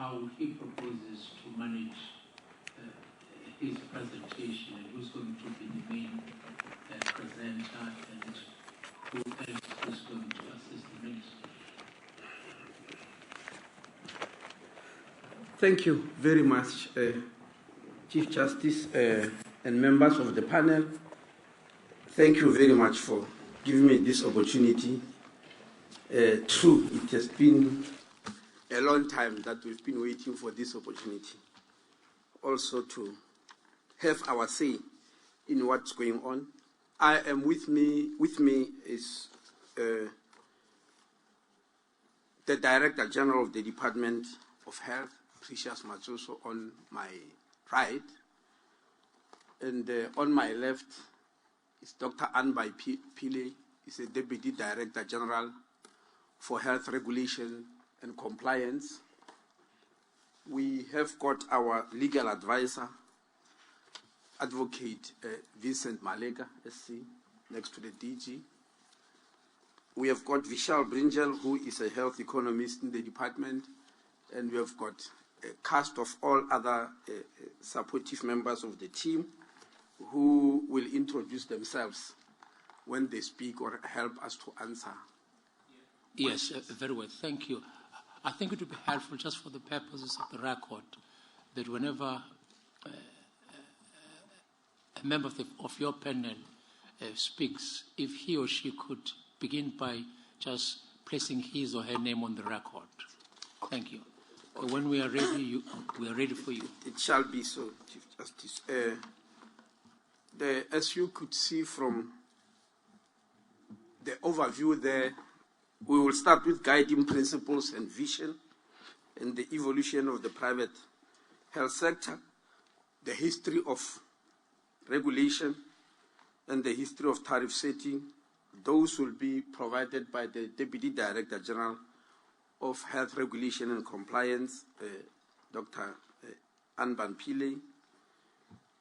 how he proposes to manage his presentation, and who's going to be the main presenter, and who else is going to assist the minister. Thank you very much, Chief Justice and members of the panel. Thank you very much for giving me this opportunity. True, it has been a long time that we've been waiting for this opportunity. Also to have our say in what's going on. I am with me is the Director General of the Department of Health, Precious Matsoso, on my right. And on my left is Dr. Anbai Pile. He's a Deputy Director General for Health Regulation and Compliance. We have got our legal advisor, Advocate Vincent Malega, SC, next to the DG. We have got Vishal Brinjal, who is a health economist in the department, and we have got a cast of all other supportive members of the team who will introduce themselves when they speak or help us to answer. Yes, very well. Thank you. I think it would be helpful, just for the purposes of the record, that whenever a member of your panel speaks, if he or she could begin by just placing his or her name on the record. Thank you. When we are ready, we are ready for you. It shall be so, Chief Justice. As you could see from the overview there, we will start with guiding principles and vision and the evolution of the private health sector, the history of regulation, and the history of tariff setting. Those will be provided by the Deputy Director General of Health Regulation and Compliance, Dr. Anban Pile.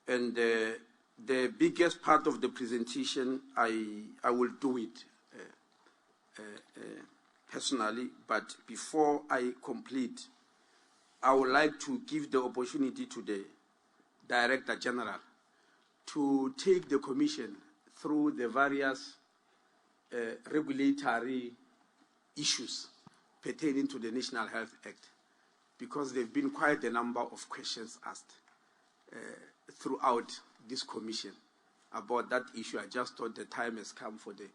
And the biggest part of the presentation, I will do it personally, but before I complete, I would like to give the opportunity to the Director General to take the Commission through the various regulatory issues pertaining to the National Health Act, because there have been quite a number of questions asked throughout this Commission about that issue. I just thought the time has come for the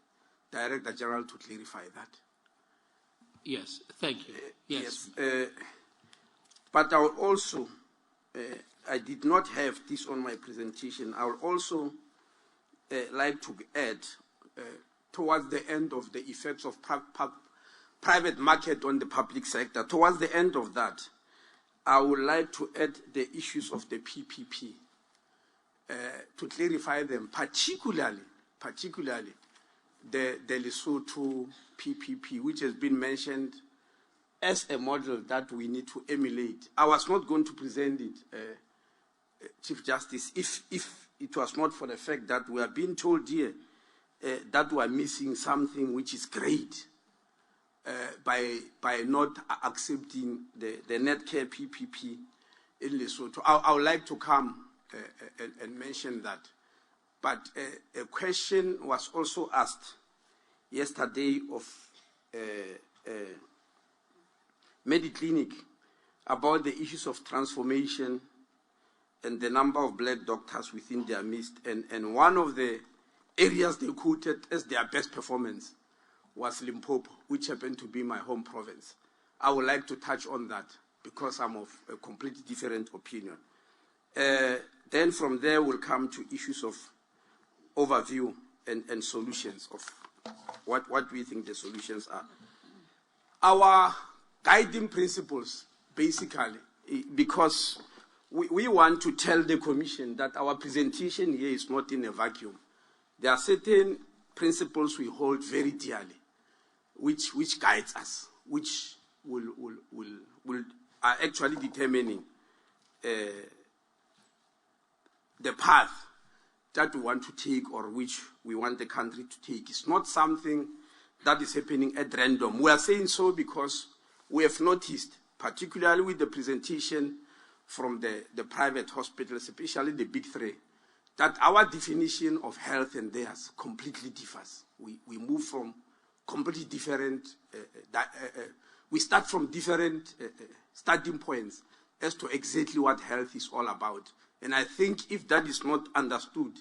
Director General to clarify that. Yes, thank you. Yes. But I would also, I did not have this on my presentation. I would also like to add, towards the end of the effects of private market on the public sector, towards the end of that, I would like to add the issues of the PPP, to clarify them, particularly the Lesotho PPP, which has been mentioned as a model that we need to emulate. I was not going to present it, Chief Justice, if it was not for the fact that we are being told here that we are missing something which is great by not accepting the Netcare PPP in Lesotho. I would like to come and mention that. But a question was also asked yesterday of Mediclinic about the issues of transformation and the number of black doctors within their midst. And one of the areas they quoted as their best performance was Limpopo, which happened to be my home province. I would like to touch on that because I'm of a completely different opinion. Then from there we'll come to issues of overview and solutions of what we think the solutions are. Our guiding principles, basically, because we want to tell the Commission that our presentation here is not in a vacuum. There are certain principles we hold very dearly, which guides us, which are actually determining the path that we want to take or which we want the country to take. It's not something that is happening at random. We are saying so because we have noticed particularly with the presentation from the private hospitals, especially the big three, that our definition of health and theirs completely differs. We move from completely different, we start from different starting points as to exactly what health is all about. And I think if that is not understood,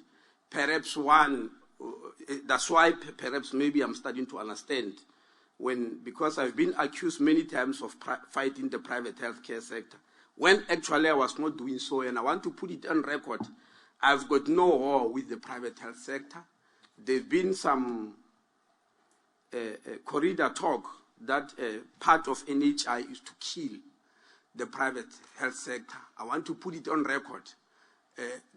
perhaps that's why perhaps maybe I'm starting to understand because I've been accused many times of fighting the private healthcare sector, when actually I was not doing so, and I want to put it on record. I've got no war with the private health sector. There's been some corridor talk that part of NHI is to kill the private health sector. I want to put it on record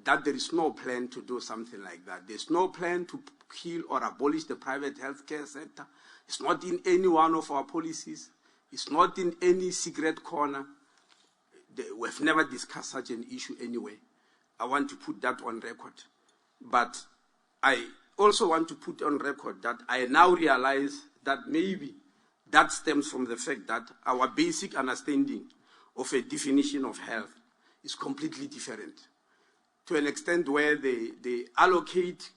that there is no plan to do something like that. There's no plan to kill or abolish the private healthcare sector. It's not in any one of our policies. It's not in any secret corner. We've never discussed such an issue anyway. I want to put that on record. But I also want to put on record that I now realize that maybe that stems from the fact that our basic understanding of a definition of health is completely different, to an extent where they allocate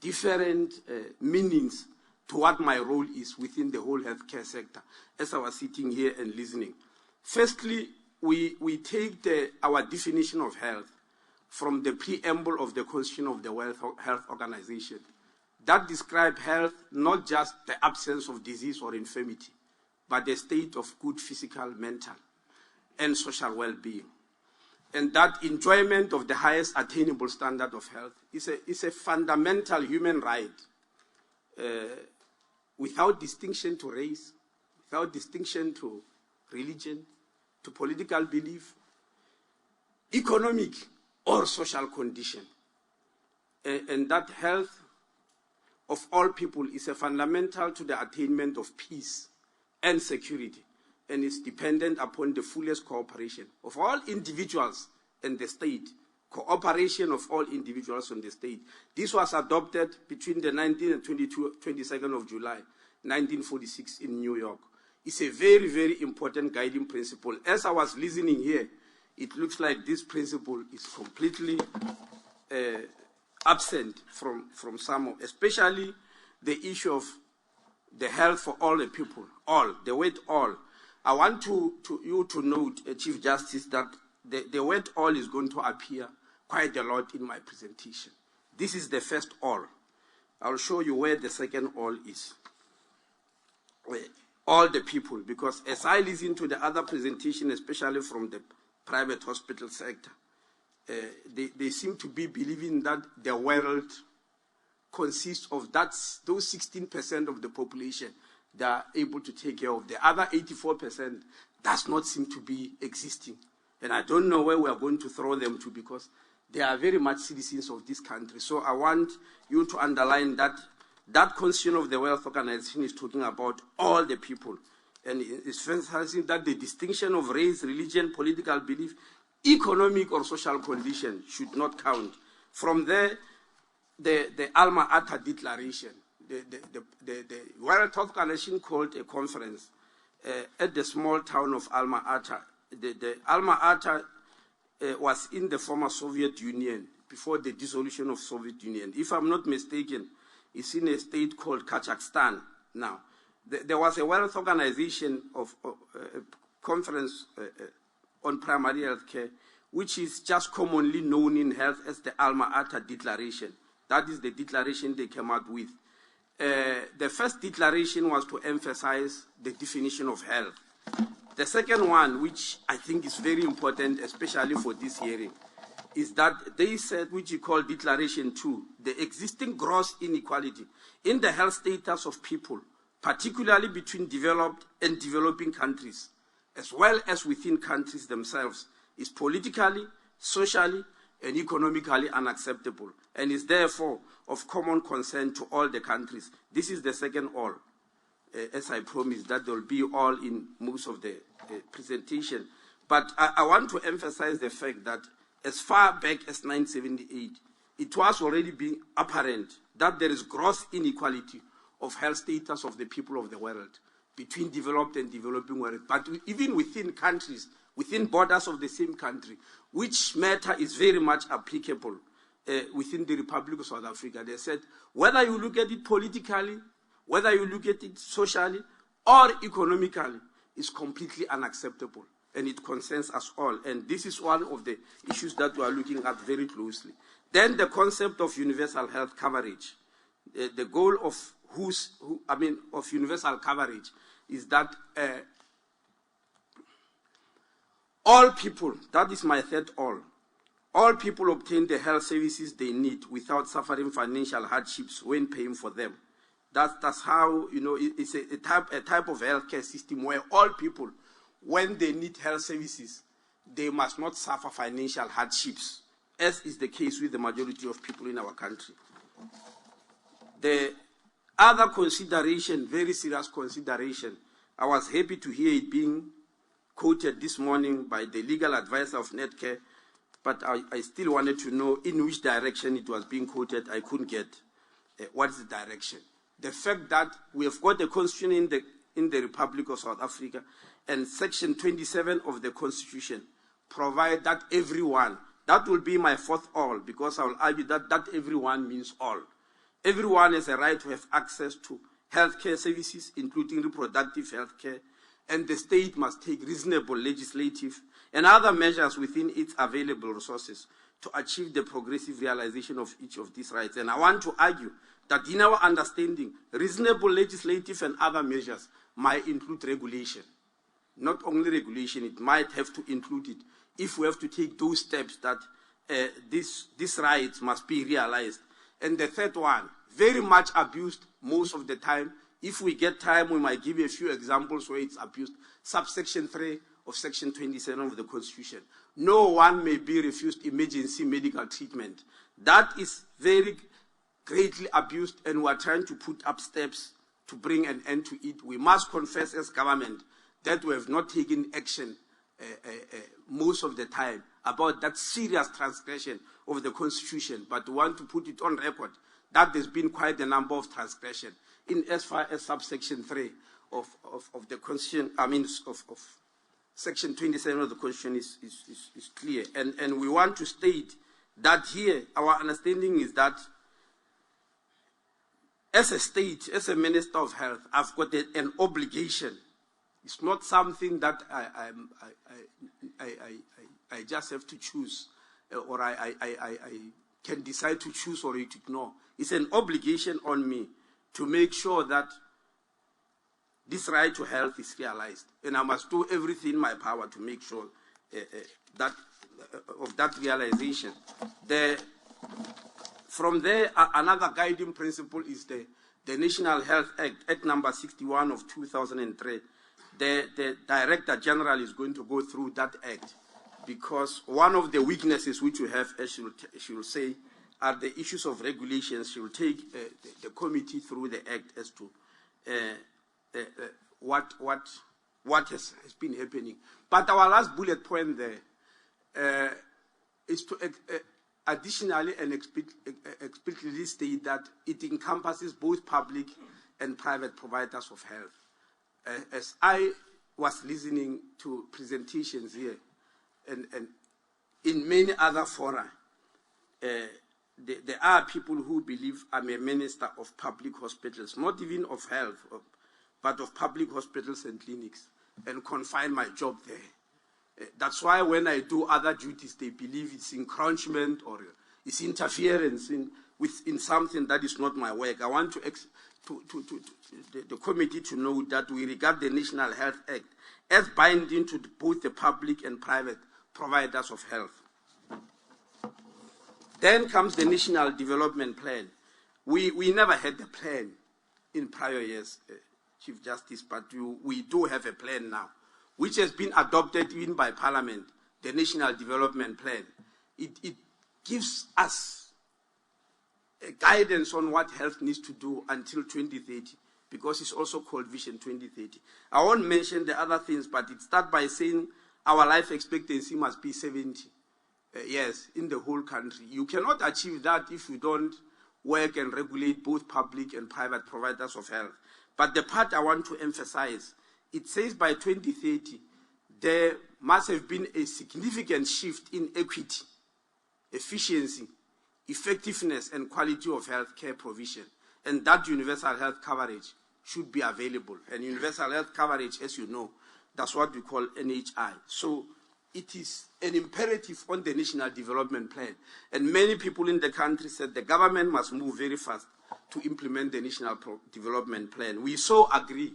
different meanings to what my role is within the whole healthcare sector as I was sitting here and listening. Firstly, we take our definition of health from the preamble of the Constitution of the World Health Organization that describe health not just the absence of disease or infirmity, but the state of good physical, mental, and social well-being. And that enjoyment of the highest attainable standard of health is a fundamental human right without distinction to race, without distinction to religion, to political belief, economic or social condition. And that health of all people is a fundamental to the attainment of peace and security, and is dependent upon the fullest cooperation of all individuals and the state, cooperation of all individuals and the state. This was adopted between the 19th and 22nd of July, 1946 in New York. It's a very, very important guiding principle. As I was listening here, it looks like this principle is completely absent from some, especially the issue of the health for all the people, all, the word all. I want you to note, Chief Justice, that the word all is going to appear quite a lot in my presentation. This is the first all. I'll show you where the second all is. All the people, because as I listen to the other presentation, especially from the private hospital sector, they seem to be believing that the world consists of those 16% of the population they are able to take care of. The other 84% does not seem to be existing. And I don't know where we are going to throw them to, because they are very much citizens of this country. So I want you to underline that Constitution of the World Organization is talking about all the people. And it's emphasizing that the distinction of race, religion, political belief, economic or social condition should not count. From there, the Alma Ata Declaration, the World Health Organization called a conference at the small town of Alma Ata. The Alma Ata was in the former Soviet Union before the dissolution of Soviet Union. If I'm not mistaken, it's in a state called Kazakhstan now. There was a World Health Organization of conference on primary health care, which is just commonly known in health as the Alma Ata Declaration. That is the declaration they came out with. The first declaration was to emphasize the definition of health. The second one, which I think is very important, especially for this hearing, is that they said, which you call Declaration 2, the existing gross inequality in the health status of people, particularly between developed and developing countries, as well as within countries themselves, is politically, socially, and economically unacceptable, and is therefore of common concern to all the countries. This is the second all. As I promised, that there will be all in most of the presentation. But I want to emphasize the fact that as far back as 1978, it was already being apparent that there is gross inequality of health status of the people of the world. between developed and developing world, but even within countries, within borders of the same country, which matter is very much applicable within the Republic of South Africa. They said, whether you look at it politically, whether you look at it socially or economically, is completely unacceptable. And it concerns us all. And this is one of the issues that we are looking at very closely. Then the concept of universal health coverage. The goal of of universal coverage is that all people, that is my third all people obtain the health services they need without suffering financial hardships when paying for them. That's how, it's a type of healthcare system where all people, when they need health services, they must not suffer financial hardships, as is the case with the majority of people in our country. The other consideration, very serious consideration, I was happy to hear it being quoted this morning by the legal advisor of Netcare, but I still wanted to know in which direction it was being quoted. I couldn't get what is the direction. The fact that we have got a constitution in the Republic of South Africa, and Section 27 of the Constitution provide that everyone, that will be my fourth all, because I will argue that everyone means all. Everyone has a right to have access to healthcare services, including reproductive healthcare, and the state must take reasonable legislative and other measures within its available resources to achieve the progressive realization of each of these rights. And I want to argue that in our understanding, reasonable legislative and other measures might include regulation. Not only regulation, it might have to include it if we have to take those steps that these rights must be realized. And the third one, very much abused most of the time. If we get time, we might give you a few examples where it's abused. Subsection 3 of Section 27 of the Constitution. No one may be refused emergency medical treatment. That is very greatly abused, and we are trying to put up steps to bring an end to it. We must confess as government that we have not taken action most of the time about that serious transgression of the Constitution, but we want to put it on record that there's been quite a number of transgression in as far as subsection 3 of the Constitution, of Section 27 of the Constitution is clear. And we want to state that here, our understanding is that as a state, as a Minister of Health, I've got an obligation. It's not something that I just have to choose, or I can decide to choose or to ignore. It's an obligation on me to make sure that this right to health is realized, and I must do everything in my power to make sure that of that realization. From there, another guiding principle is the National Health Act, Act number 61 of 2003. The Director General is going to go through that act, because one of the weaknesses which we have, as she will say, are the issues of regulations. She will take the committee through the act as to what has been happening. But our last bullet point there is to additionally and explicitly state that it encompasses both public and private providers of health. As I was listening to presentations here and in many other fora, there are people who believe I'm a minister of public hospitals, not even of health, but of public hospitals and clinics, and confine my job there. That's why when I do other duties, they believe it's encroachment or it's interference in something that is not my work. I want the committee to know that we regard the National Health Act as binding to both the public and private providers of health. Then comes the National Development Plan. We never had a plan in prior years, Chief Justice, but we do have a plan now, which has been adopted even by Parliament, the National Development Plan. It gives us a guidance on what health needs to do until 2030, because it's also called Vision 2030. I won't mention the other things, but it starts by saying our life expectancy must be 70 years in the whole country. You cannot achieve that if you don't work and regulate both public and private providers of health. But the part I want to emphasize, it says by 2030, there must have been a significant shift in equity, efficiency, effectiveness, and quality of healthcare provision. And that universal health coverage should be available. And universal health coverage, as you know, that's what we call NHI. So it is an imperative on the National Development Plan. And many people in the country said the government must move very fast to implement the National Development Plan. We so agree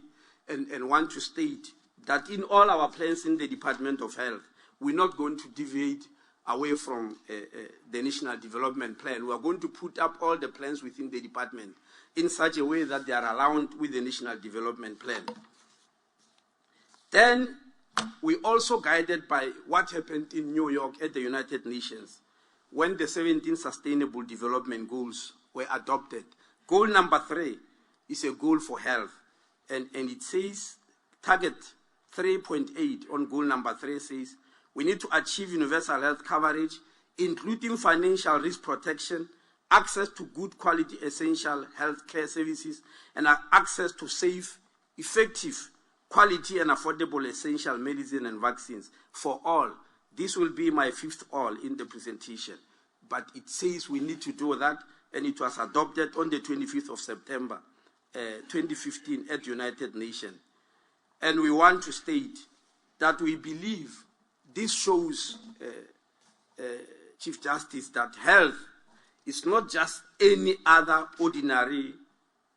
and want to state that in all our plans in the Department of Health, we're not going to deviate away from the National Development Plan. We are going to put up all the plans within the department in such a way that they are aligned with the National Development Plan. Then we also guided by what happened in New York at the United Nations when the 17 Sustainable Development Goals were adopted. Goal number 3 is a goal for health, and it says, target 3.8 on goal number 3 says, we need to achieve universal health coverage, including financial risk protection, access to good quality essential health care services, and access to safe, effective, quality and affordable essential medicine and vaccines for all. This will be my 5th all in the presentation. But it says we need to do that, and it was adopted on the 25th of September 2015 at United Nations. And we want to state that we believe this shows, Chief Justice, that health is not just any other ordinary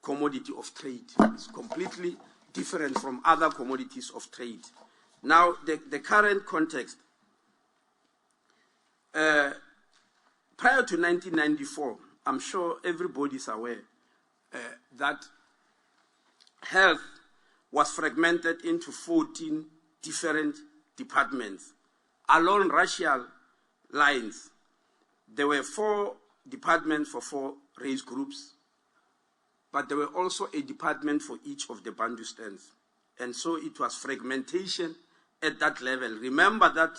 commodity of trade. It's completely different from other commodities of trade. Now, the current context. Prior to 1994, I'm sure everybody is aware that health was fragmented into 14 different departments. Along racial lines, there were 4 departments for 4 race groups, but there were also a department for each of the Bantu stands. And so it was fragmentation at that level. Remember that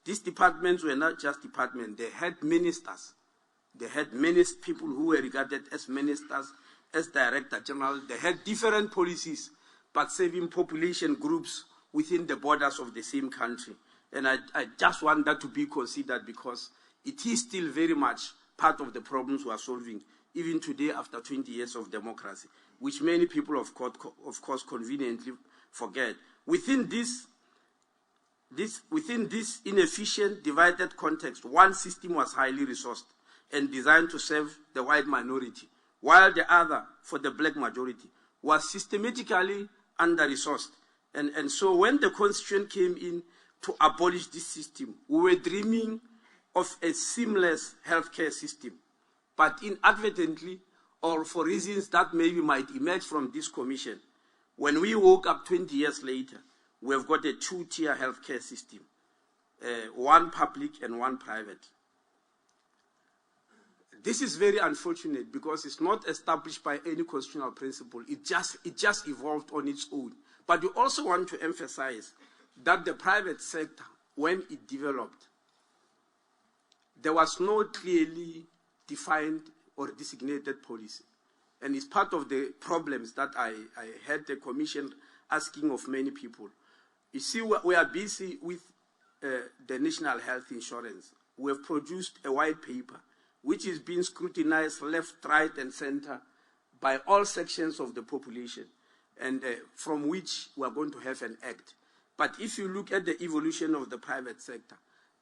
these departments were not just departments, they had ministers. They had people who were regarded as ministers, as director general. They had different policies, but serving population groups within the borders of the same country. And I just want that to be considered because it is still very much part of the problems we are solving, even today after 20 years of democracy, which many people, of course, conveniently forget. Within this inefficient, divided context, one system was highly resourced and designed to serve the white minority, while the other, for the black majority, was systematically under-resourced. And so when the Constitution came in to abolish this system, we were dreaming of a seamless healthcare system. But inadvertently, or for reasons that maybe might emerge from this commission, when we woke up 20 years later, we have got a 2-tier healthcare system, one public and one private. This is very unfortunate because it's not established by any constitutional principle. It just evolved on its own. But we also want to emphasize that the private sector, when it developed, there was no clearly defined or designated policy. And it's part of the problems that I had the commission asking of many people. You see, we are busy with the National Health Insurance. We have produced a white paper which is being scrutinized left, right, and center by all sections of the population, and from which we are going to have an act. But if you look at the evolution of the private sector,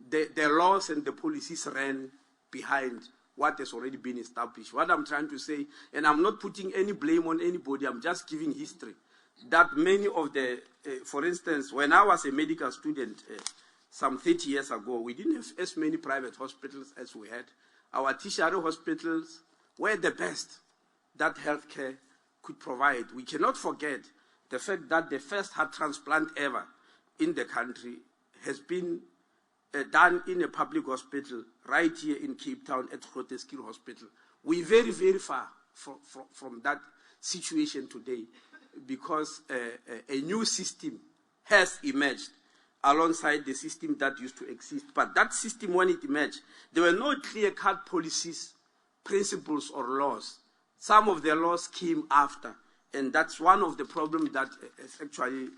the laws and the policies ran behind what has already been established. What I'm trying to say, and I'm not putting any blame on anybody, I'm just giving history, that many of the, for instance, when I was a medical student some 30 years ago, we didn't have as many private hospitals as we had. Our tertiary hospitals were the best that healthcare could provide. We cannot forget the fact that the first heart transplant ever in the country has been done in a public hospital right here in Cape Town at Grooteskiel Hospital. We're very, very far from that situation today because a new system has emerged alongside the system that used to exist. But that system, when it emerged, there were no clear-cut policies, principles, or laws. Some of the laws came after, And that's one of the problems that has actually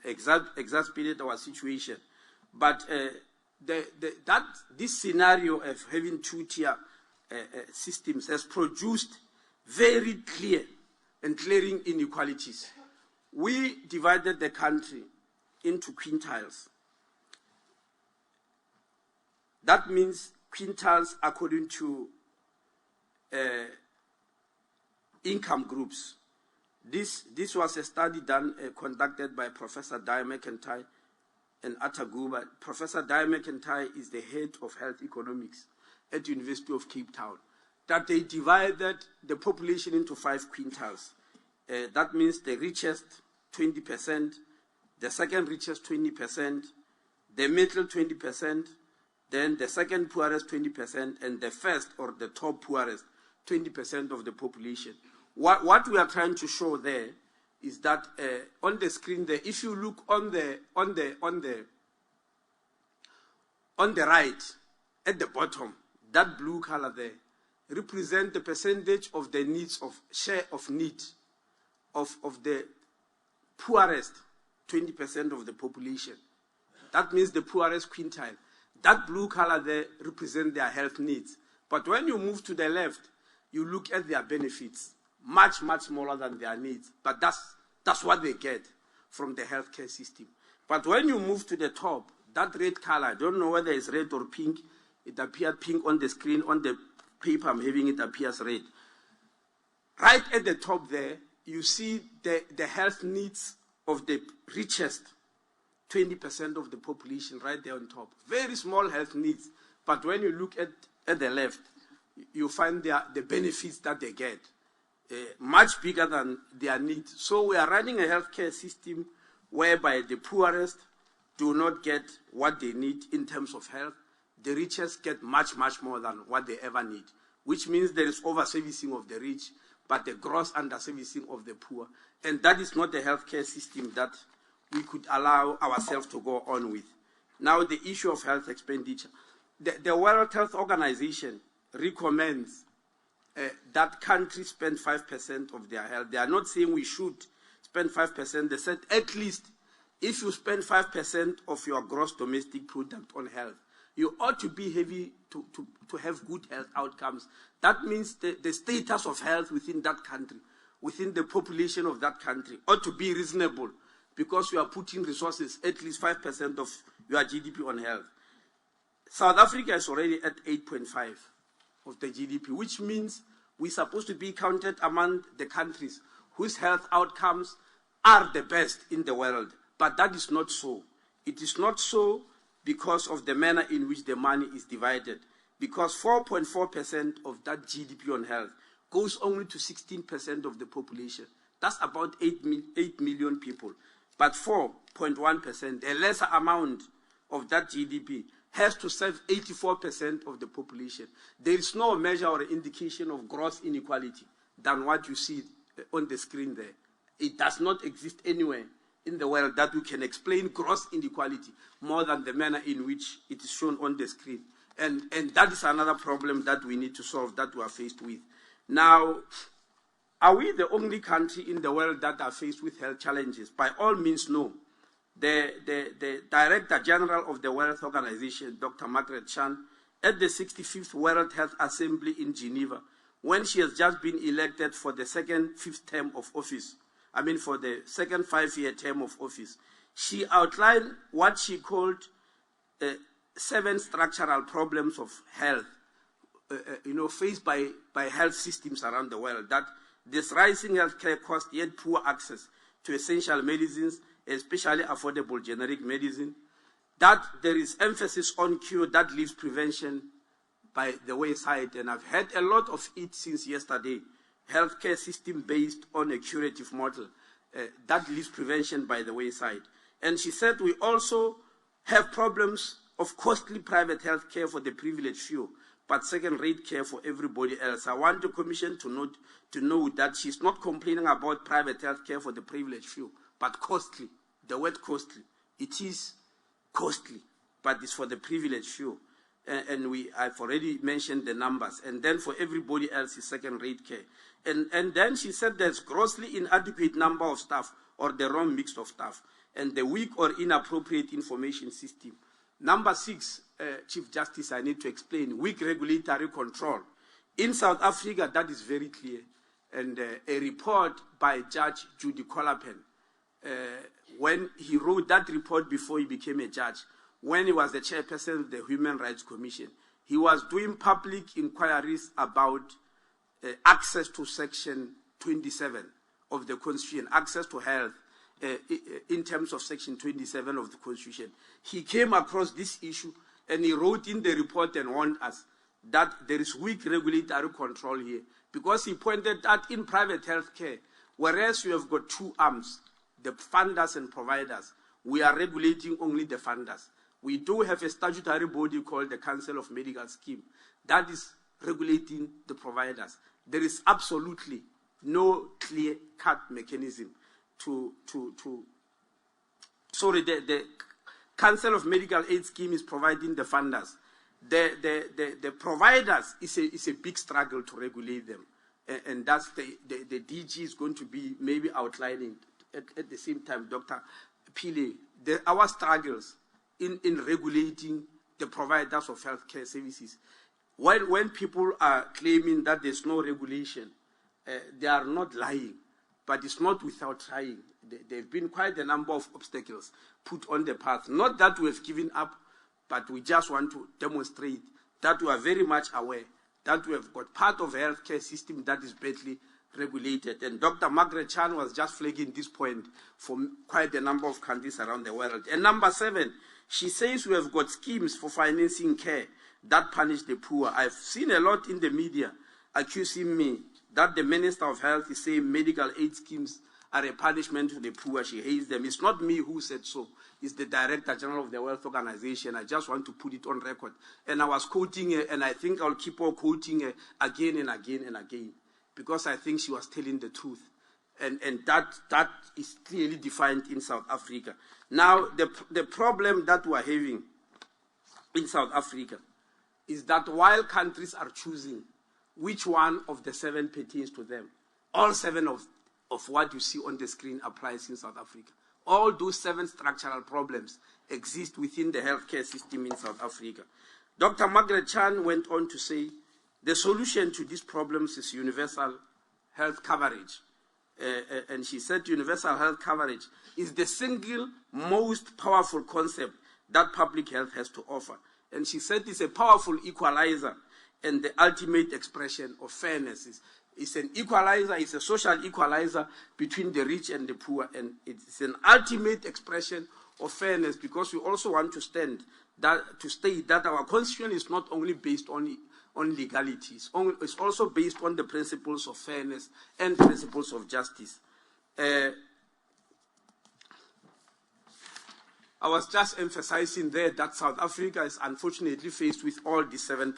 exacerbated our situation. But this scenario of having two-tier systems has produced very clear and glaring inequalities. We divided the country into quintiles. That means quintiles according to income groups. This was a study conducted by Professor Dyer McIntyre and Ataguba. Professor Dyer McIntyre is the head of health economics at the University of Cape Town. That they divided the population into 5 quintiles. That means the richest 20%, the second richest 20%, the middle 20%, then the second poorest 20%, and the first or the top poorest 20% of the population. What we are trying to show there is that on the screen there, if you look on the right at the bottom, that blue color there represents the percentage of the needs of share of need of the poorest 20% of the population. That means the poorest quintile. That blue color there represents their health needs. But when you move to the left, you look at their benefits, much, much smaller than their needs. But that's what they get from the healthcare system. But when you move to the top, that red color, I don't know whether it's red or pink. It appeared pink on the screen. On the paper I'm having, it appears red. Right at the top there, you see the health needs of the richest 20% of the population right there on top. Very small health needs. But when you look at the left, you find the benefits that they get, much bigger than their needs. So we are running a healthcare system whereby the poorest do not get what they need in terms of health. The richest get much, much more than what they ever need, which means there is over-servicing of the rich, but the gross under-servicing of the poor. And that is not the healthcare system that we could allow ourselves to go on with. Now, the issue of health expenditure. The World Health Organization recommends that countries spend 5% of their health. They are not saying we should spend 5%. They said at least if you spend 5% of your gross domestic product on health, you ought to be heavy to have good health outcomes. That means the status of health within that country, within the population of that country, ought to be reasonable because you are putting resources, at least 5% of your GDP on health. South Africa is already at 8.5 of the GDP, which means we're supposed to be counted among the countries whose health outcomes are the best in the world. But that is not so. It is not so because of the manner in which the money is divided. Because 4.4% of that GDP on health goes only to 16% of the population. That's about 8 million people. But 4.1%, a lesser amount of that GDP, has to serve 84% of the population. There is no measure or indication of gross inequality than what you see on the screen there. It does not exist anywhere in the world that we can explain gross inequality more than the manner in which it is shown on the screen. And that is another problem that we need to solve, that we are faced with. Now, are we the only country in the world that are faced with health challenges? By all means, no. The Director General of the World Health Organization, Dr. Margaret Chan, at the 65th World Health Assembly in Geneva, when she has just been elected for the second 5th term of office, for the second 5-year term of office, she outlined what she called 7 structural problems of health, faced by health systems around the world. That this rising healthcare cost, yet poor access to essential medicines, especially affordable generic medicine, that there is emphasis on cure that leaves prevention by the wayside. And I've had a lot of it since yesterday. Healthcare system based on a curative model that leaves prevention by the wayside. And she said we also have problems of costly private health care for the privileged few, but second-rate care for everybody else. I want the Commission to know that she's not complaining about private health care for the privileged few, but costly. The word costly. It is costly, but it's for the privileged few. and I've already mentioned the numbers, and then for everybody else is second-rate care. And then she said there's grossly inadequate number of staff or the wrong mix of staff, and the weak or inappropriate information system. Number 6, Chief Justice, I need to explain, weak regulatory control. In South Africa, that is very clear. And a report by Judge Judy Colapen, when he wrote that report before he became a judge, when he was the chairperson of the Human Rights Commission, he was doing public inquiries about access to Section 27 of the Constitution, access to health in terms of Section 27 of the Constitution. He came across this issue and he wrote in the report and warned us that there is weak regulatory control here, because he pointed that in private health care, whereas you have got two arms, the funders and providers, we are regulating only the funders. We do have a statutory body called the Council of Medical Scheme that is regulating the providers. There is absolutely no clear-cut mechanism the Council of Medical Aid Scheme is providing the funders. The providers is a big struggle to regulate them. And that's the DG is going to be maybe outlining at the same time, Dr. Pile, our struggles in regulating the providers of healthcare services. When people are claiming that there's no regulation, they are not lying, but it's not without trying. There have been quite a number of obstacles put on the path. Not that we have given up, but we just want to demonstrate that we are very much aware that we have got part of a healthcare system that is badly regulated. And Dr. Margaret Chan was just flagging this point for quite a number of countries around the world. And number 7, she says we have got schemes for financing care that punish the poor. I've seen a lot in the media accusing me that the Minister of Health is saying medical aid schemes are a punishment to the poor. She hates them. It's not me who said so. It's the Director General of the World Organization. I just want to put it on record. And I was quoting her, and I think I'll keep on quoting her again and again and again, because I think she was telling the truth. And that is clearly defined in South Africa. Now, the problem that we're having in South Africa is that while countries are choosing which one of the 7 pertains to them, all 7 of what you see on the screen applies in South Africa. All those 7 structural problems exist within the healthcare system in South Africa. Dr. Margaret Chan went on to say the solution to these problems is universal health coverage. And she said universal health coverage is the single most powerful concept that public health has to offer. And she said it's a powerful equalizer and the ultimate expression of fairness. It's an equalizer, it's a social equalizer between the rich and the poor, and it's an ultimate expression of fairness, because we also want to state that our constitution is not only based on legality, it's also based on the principles of fairness and principles of justice. I was just emphasizing there that South Africa is unfortunately faced with all these 7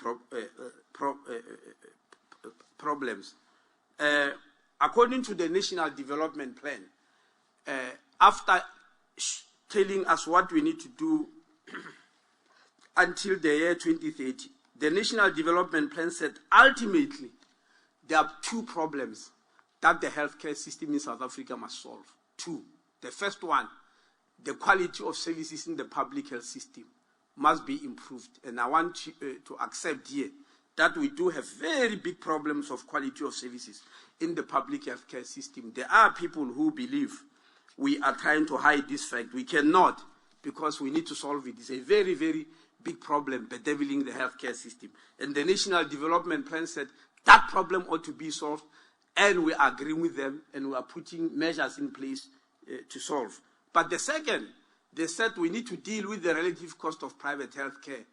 problems. According to the National Development Plan, after telling us what we need to do until the year 2030, the National Development Plan said ultimately there are 2 problems that the healthcare system in South Africa must solve. 2. The first one, the quality of services in the public health system must be improved. And I want to accept here that we do have very big problems of quality of services in the public healthcare system. There are people who believe we are trying to hide this fact. We cannot, because we need to solve it. It's a very, very big problem bedeviling the healthcare system. And the National Development Plan said that problem ought to be solved, and we are agreeing with them, and we are putting measures in place to solve. But the second, they said we need to deal with the relative cost of private health care,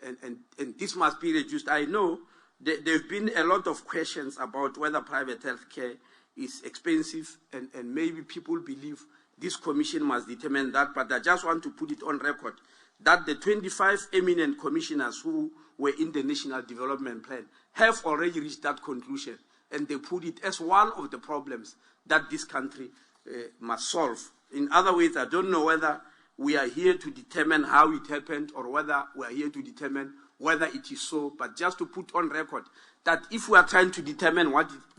and this must be reduced. I know there have been a lot of questions about whether private health care is expensive, and maybe people believe this commission must determine that, but I just want to put it on record that the 25 eminent commissioners who were in the National Development Plan have already reached that conclusion, and they put it as one of the problems that this country must solve. In other words, I don't know whether we are here to determine how it happened or whether we are here to determine whether it is so, but just to put on record that if we are trying to determine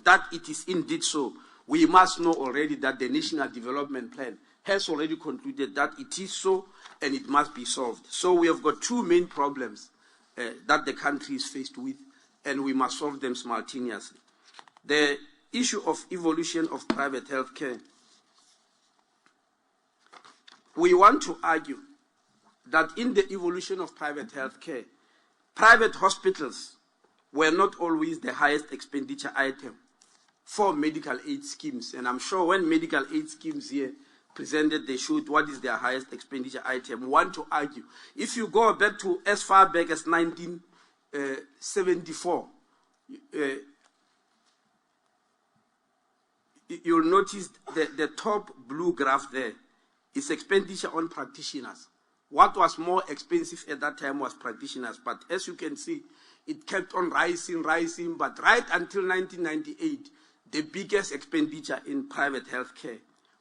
that it is indeed so, we must know already that the National Development Plan has already concluded that it is so and it must be solved. So we have got two main problems that the country is faced with, and we must solve them simultaneously. The issue of evolution of private healthcare. We want to argue that in the evolution of private healthcare, private hospitals were not always the highest expenditure item for medical aid schemes. And I'm sure when medical aid schemes here presented, they showed what is their highest expenditure item. We want to argue. If you go back to as far back as 1974, you'll notice the top blue graph there is expenditure on practitioners. What was more expensive at that time was practitioners, but as you can see, it kept on rising, but right until 1998, the biggest expenditure in private healthcare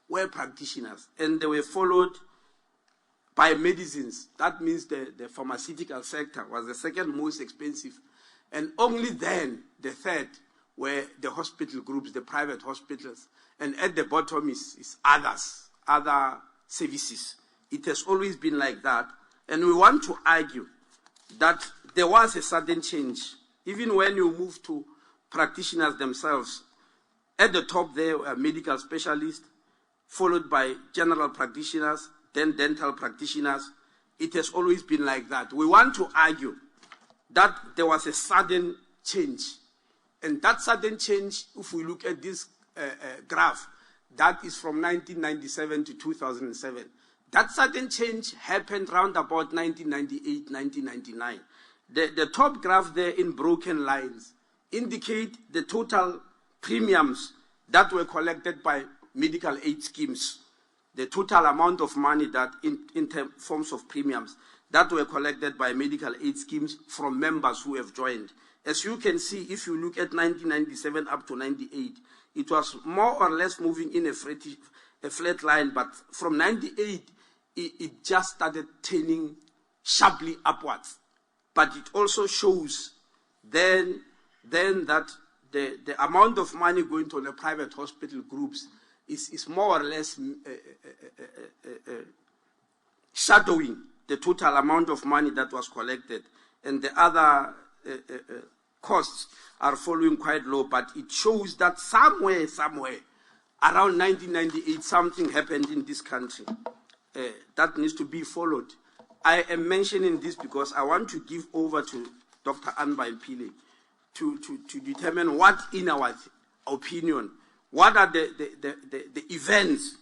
were practitioners, and they were followed by medicines. That means the pharmaceutical sector was the second most expensive, and only then the third were the hospital groups, the private hospitals, and at the bottom is other services. It has always been like that, and we want to argue that there was a sudden change. Even when you move to practitioners themselves, at the top there are medical specialists, followed by general practitioners, then dental practitioners. It has always been like that. We want to argue that there was a sudden change, and that sudden change, if we look at this graph, that is from 1997 to 2007. That sudden change happened around about 1998, 1999. The top graph there in broken lines indicate the total premiums that were collected by medical aid schemes, the total amount of money that in forms of premiums that were collected by medical aid schemes from members who have joined. As you can see, if you look at 1997 up to 98, it was more or less moving in a flat line, but from 98, it just started turning sharply upwards. But it also shows then that the amount of money going to the private hospital groups is more or less shadowing the total amount of money that was collected, and the other costs are following quite low, but it shows that somewhere around 1998 something happened in this country that needs to be followed. I am mentioning this because I want to give over to Dr. Anbaipile to determine what, in our opinion, what are the events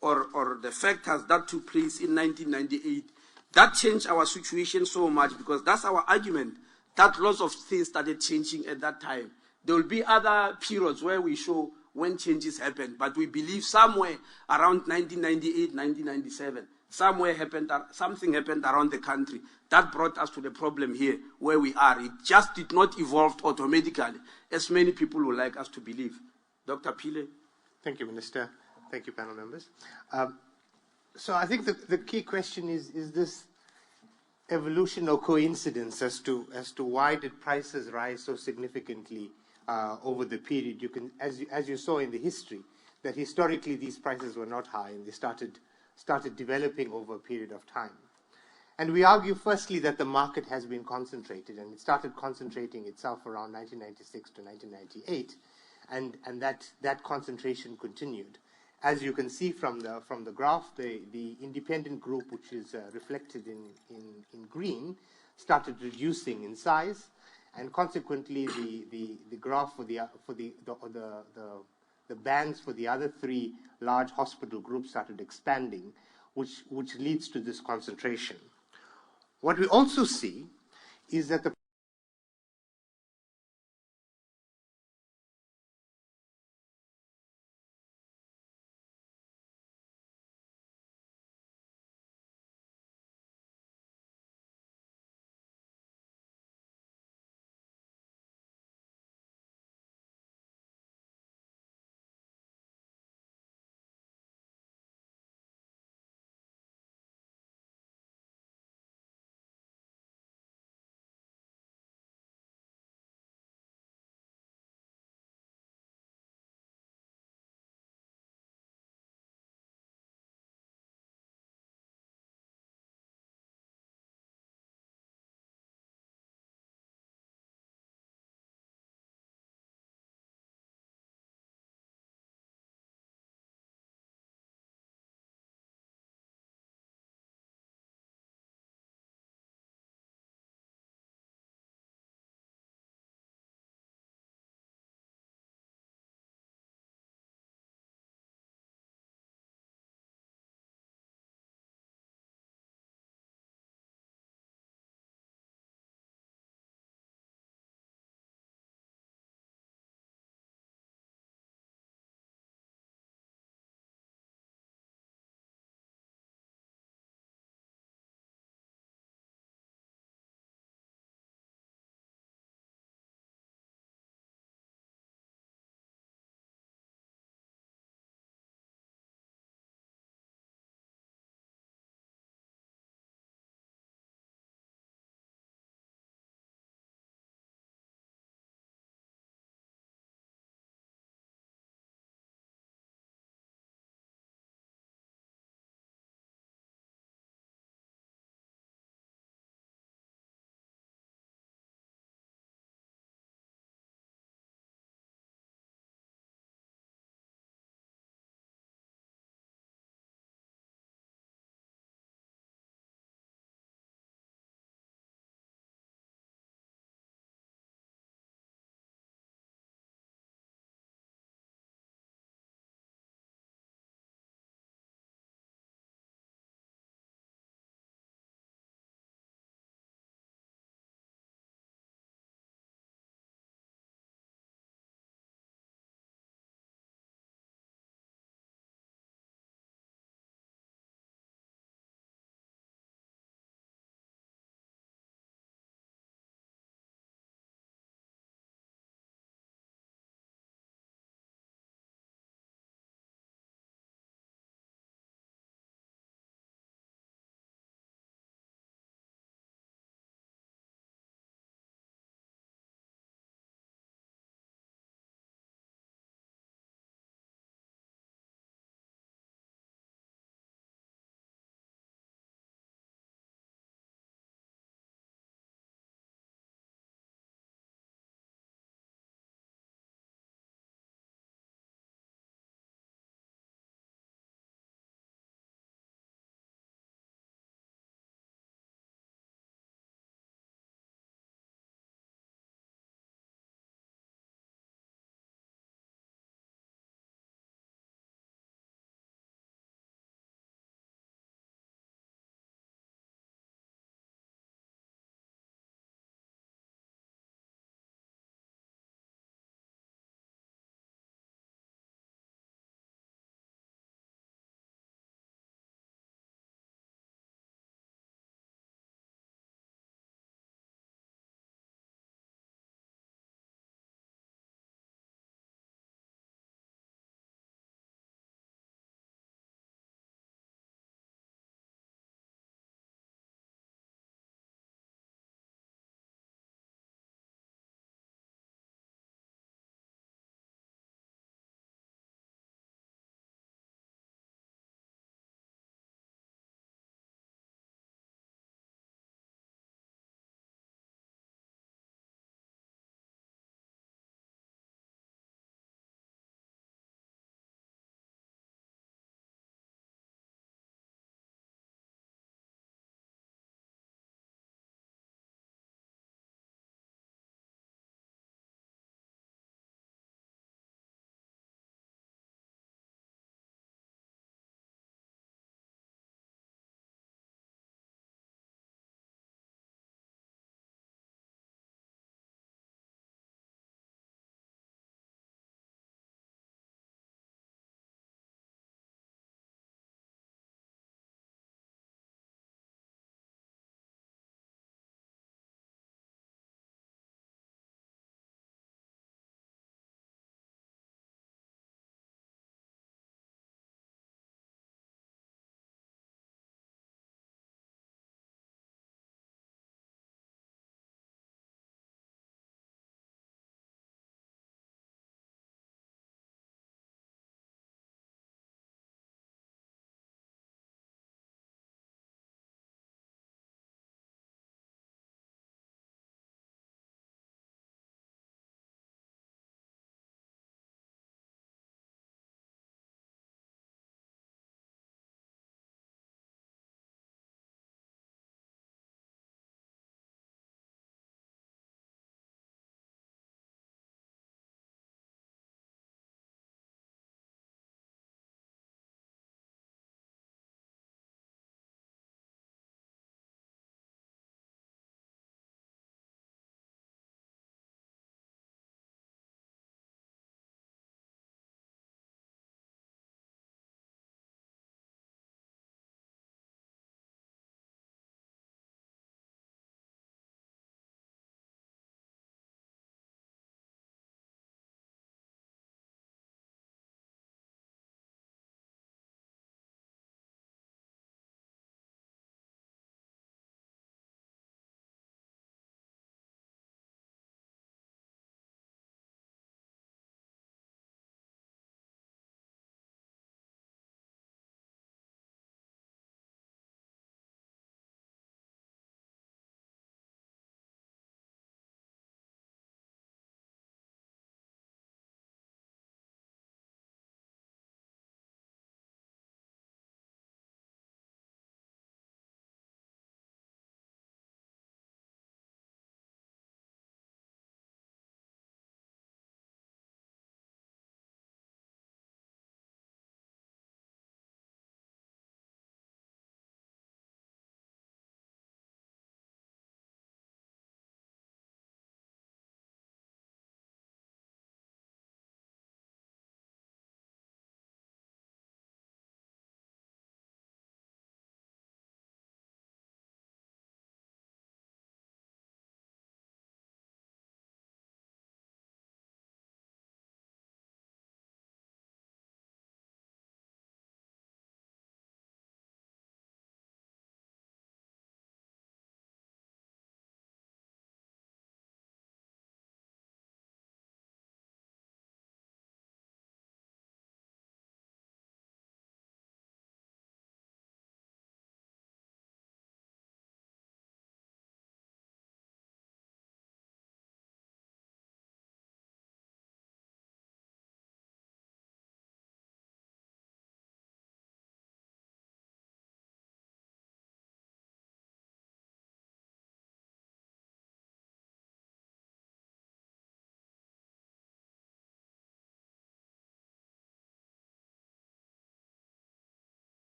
or the factors that took place in 1998 that changed our situation so much, because that's our argument, that lots of things started changing at that time. There will be other periods where we show when changes happened, but we believe somewhere around 1998, 1997, something happened around the country that brought us to the problem here where we are. It just did not evolve automatically, as many people would like us to believe. Dr. Pile. Thank you, Minister. Thank you, panel members. So I think the key question is this evolution or coincidence as to why did prices rise so significantly over the period? You can, as you saw in the history, that historically these prices were not high, and they started developing over a period of time. And we argue firstly that the market has been concentrated, and it started concentrating itself around 1996 to 1998, and that concentration continued. As you can see from the graph, the independent group, which is reflected in green, started reducing in size, and consequently the graph for the bands for the other three large hospital groups started expanding, which leads to this concentration. What we also see is that the